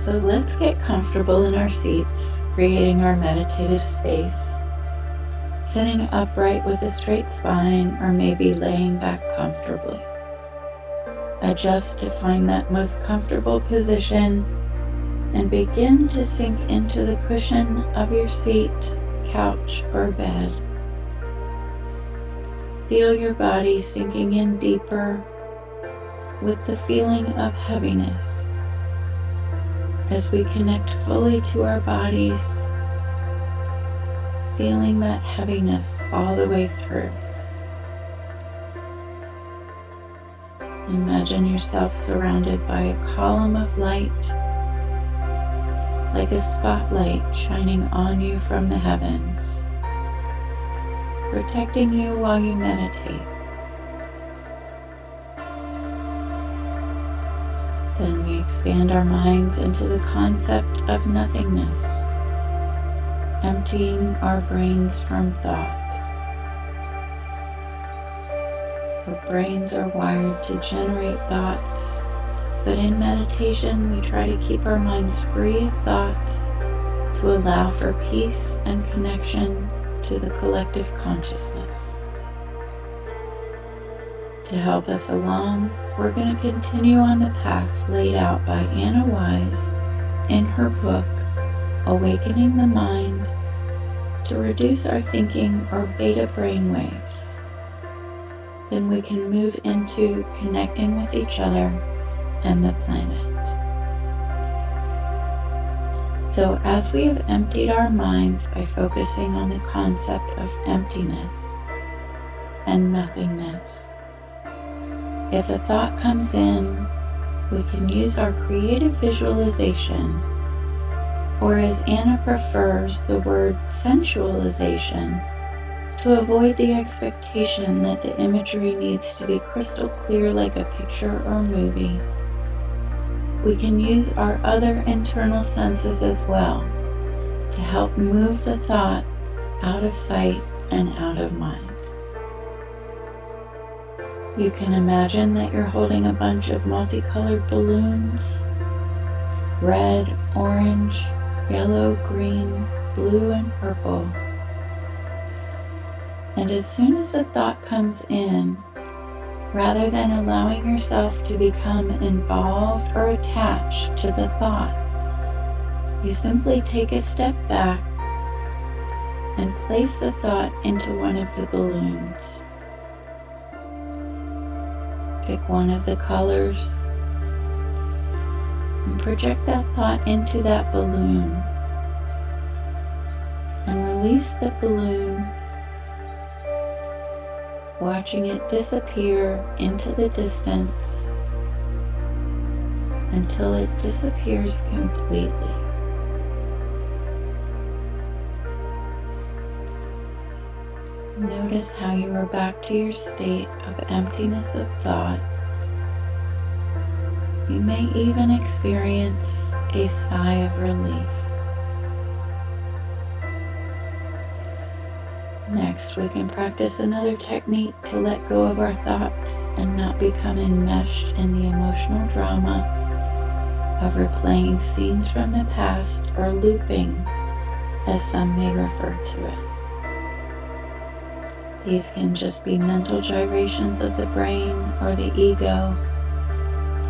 So let's get comfortable in our seats, creating our meditative space. Sitting upright with a straight spine, or maybe laying back comfortably. Adjust to find that most comfortable position and begin to sink into the cushion of your seat, couch, or bed. Feel your body sinking in deeper with the feeling of heaviness as we connect fully to our bodies, feeling that heaviness all the way through. Imagine yourself surrounded by a column of light, like a spotlight shining on you from the heavens, protecting you while you meditate. Then we expand our minds into the concept of nothingness, emptying our brains from thought. Our brains are wired to generate thoughts, but in meditation we try to keep our minds free of thoughts to allow for peace and connection to the collective consciousness. To help us along, we're going to continue on the path laid out by Anna Wise in her book, Awakening the Mind, to reduce our thinking or beta brainwaves. Then we can move into connecting with each other and the planet. So as we have emptied our minds by focusing on the concept of emptiness and nothingness, if a thought comes in, we can use our creative visualization, or as Anna prefers, the word sensualization, to avoid the expectation that the imagery needs to be crystal clear like a picture or movie. We can use our other internal senses as well to help move the thought out of sight and out of mind. You can imagine that you're holding a bunch of multicolored balloons, red, orange, yellow, green, blue, and purple. And as soon as a thought comes in, rather than allowing yourself to become involved or attached to the thought, you simply take a step back and place the thought into one of the balloons. Pick one of the colors and project that thought into that balloon, and release the balloon, watching it disappear into the distance until it disappears completely. Notice how you are back to your state of emptiness of thought. You may even experience a sigh of relief. Next, we can practice another technique to let go of our thoughts and not become enmeshed in the emotional drama of replaying scenes from the past, or looping, as some may refer to it. These can just be mental gyrations of the brain or the ego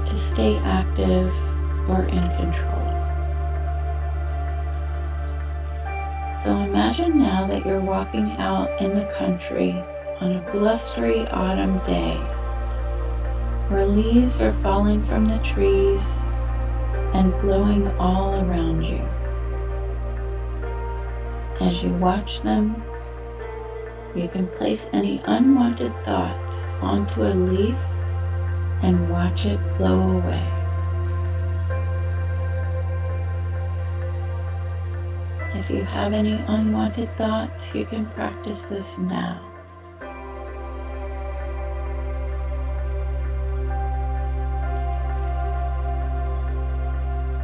to stay active or in control. So imagine now that you're walking out in the country on a blustery autumn day, where leaves are falling from the trees and blowing all around you. As you watch them, you can place any unwanted thoughts onto a leaf and watch it blow away. If you have any unwanted thoughts, you can practice this now.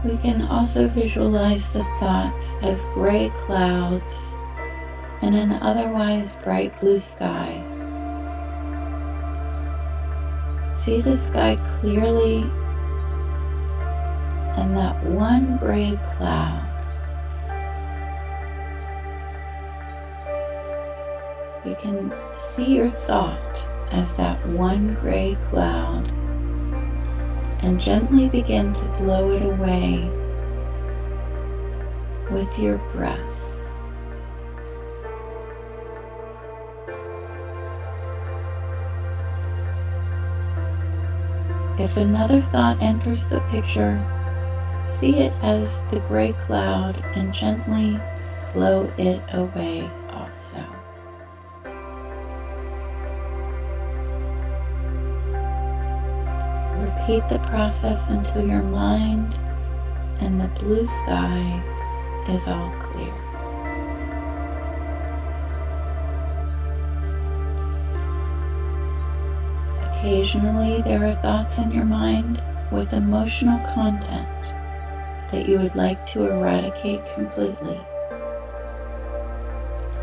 We can also visualize the thoughts as gray clouds and an otherwise bright blue sky. See the sky clearly and that one gray cloud. You can see your thought as that one gray cloud and gently begin to blow it away with your breath. If another thought enters the picture, see it as the gray cloud and gently blow it away also. Repeat the process until your mind and the blue sky is all clear. Occasionally, there are thoughts in your mind with emotional content that you would like to eradicate completely.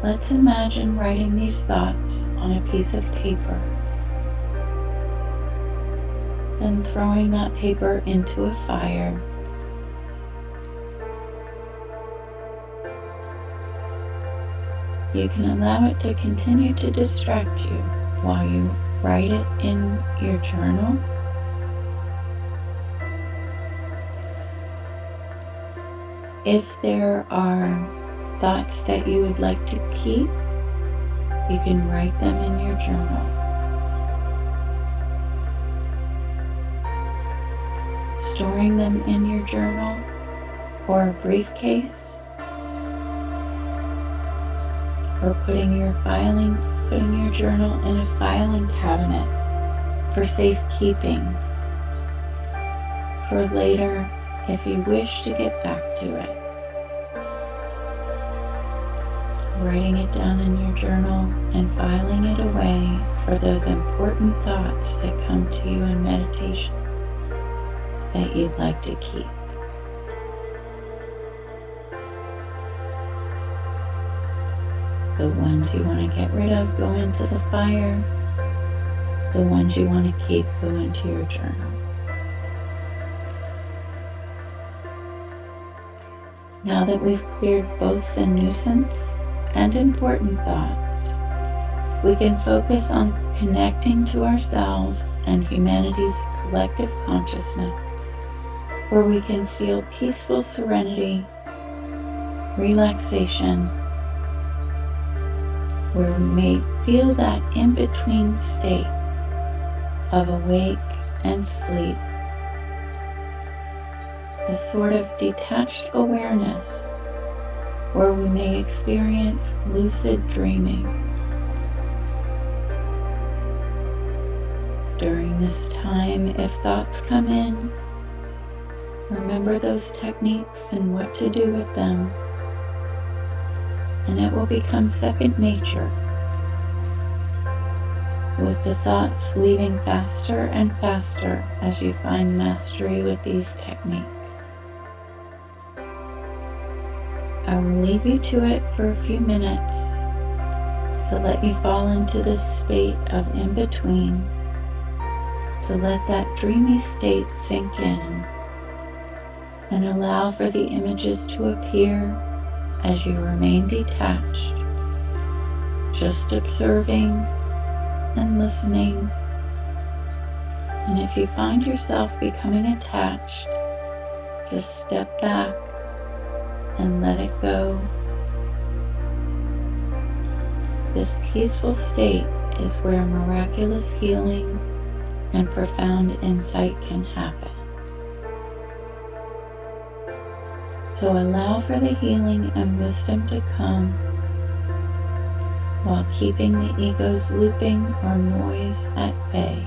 Let's imagine writing these thoughts on a piece of paper, then throwing that paper into a fire. You can allow it to continue to distract you while you write it in your journal. If there are thoughts that you would like to keep, you can write them in your journal. Storing them in your journal or a briefcase, or putting your journal in a filing cabinet for safekeeping for later if you wish to get back to it. Writing it down in your journal and filing it away for those important thoughts that come to you in meditation that you'd like to keep. The ones you want to get rid of go into the fire. The ones you want to keep go into your journal. Now that we've cleared both the nuisance and important thoughts, we can focus on connecting to ourselves and humanity's collective consciousness, where we can feel peaceful serenity, relaxation, where we may feel that in-between state of awake and sleep, a sort of detached awareness where we may experience lucid dreaming. During this time, if thoughts come in, remember those techniques and what to do with them, and it will become second nature, with the thoughts leaving faster and faster as you find mastery with these techniques. I will leave you to it for a few minutes to let you fall into this state of in-between, to let that dreamy state sink in, and allow for the images to appear as you remain detached, just observing and listening. And if you find yourself becoming attached, just step back and let it go. This peaceful state is where miraculous healing and profound insight can happen. So allow for the healing and wisdom to come while keeping the ego's looping or noise at bay.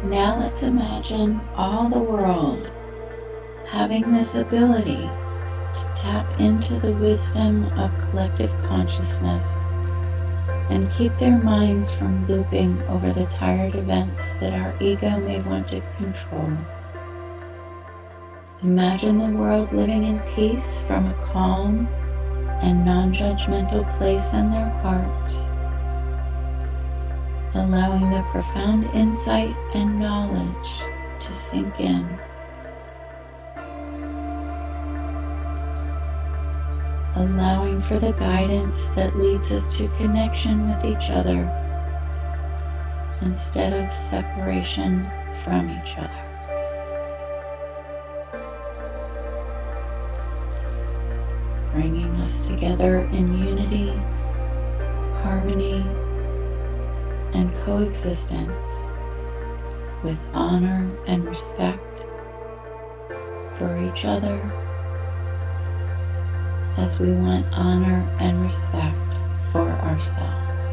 Now let's imagine all the world having this ability to tap into the wisdom of collective consciousness and keep their minds from looping over the tired events that our ego may want to control. Imagine the world living in peace from a calm and non-judgmental place in their hearts, allowing the profound insight and knowledge to sink in. Allowing for the guidance that leads us to connection with each other instead of separation from each other. Bringing us together in unity, harmony, and coexistence with honor and respect for each other, as we want honor and respect for ourselves.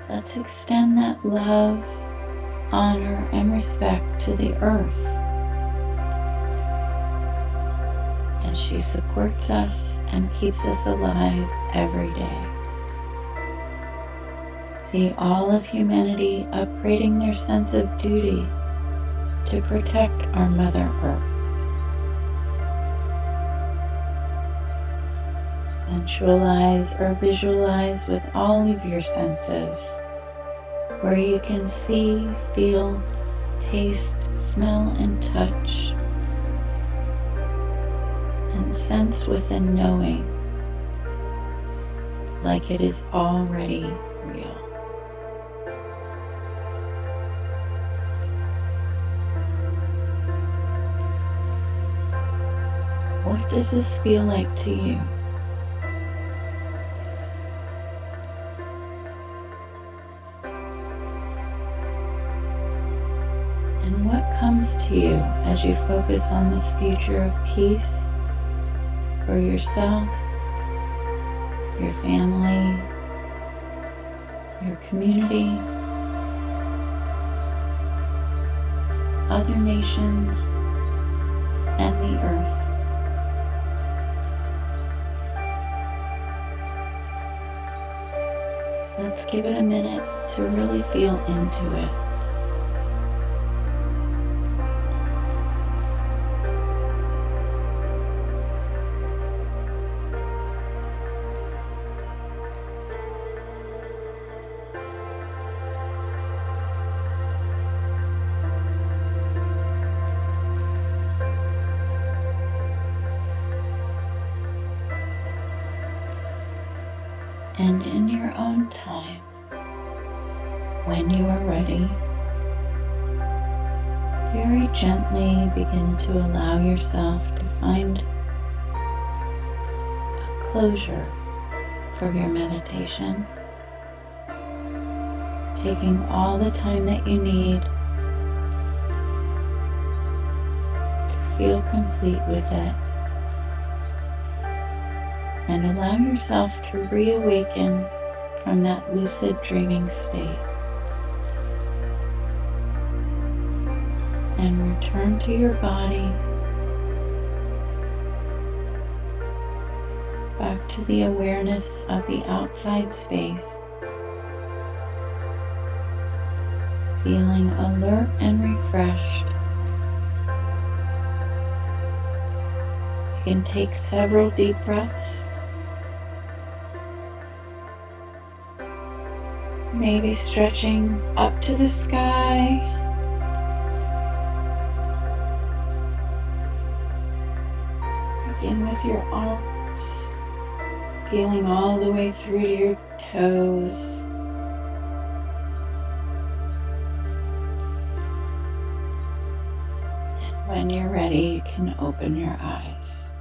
Let's extend that love, honor, and respect to the earth as she supports us and keeps us alive every day. See all of humanity upgrading their sense of duty to protect our Mother Earth. Sensualize or visualize with all of your senses, where you can see, feel, taste, smell, and touch, and sense within knowing, like it is already real. What does this feel like to you? And what comes to you as you focus on this future of peace for yourself, your family, your community, other nations, and the earth? Let's give it a minute to really feel into it. And in your own time, when you are ready, very gently begin to allow yourself to find a closure for your meditation, taking all the time that you need to feel complete with it. And allow yourself to reawaken from that lucid dreaming state and return to your body, back to the awareness of the outside space, feeling alert and refreshed. You can take several deep breaths. Maybe stretching up to the sky. Begin with your arms, feeling all the way through to your toes. And when you're ready, you can open your eyes.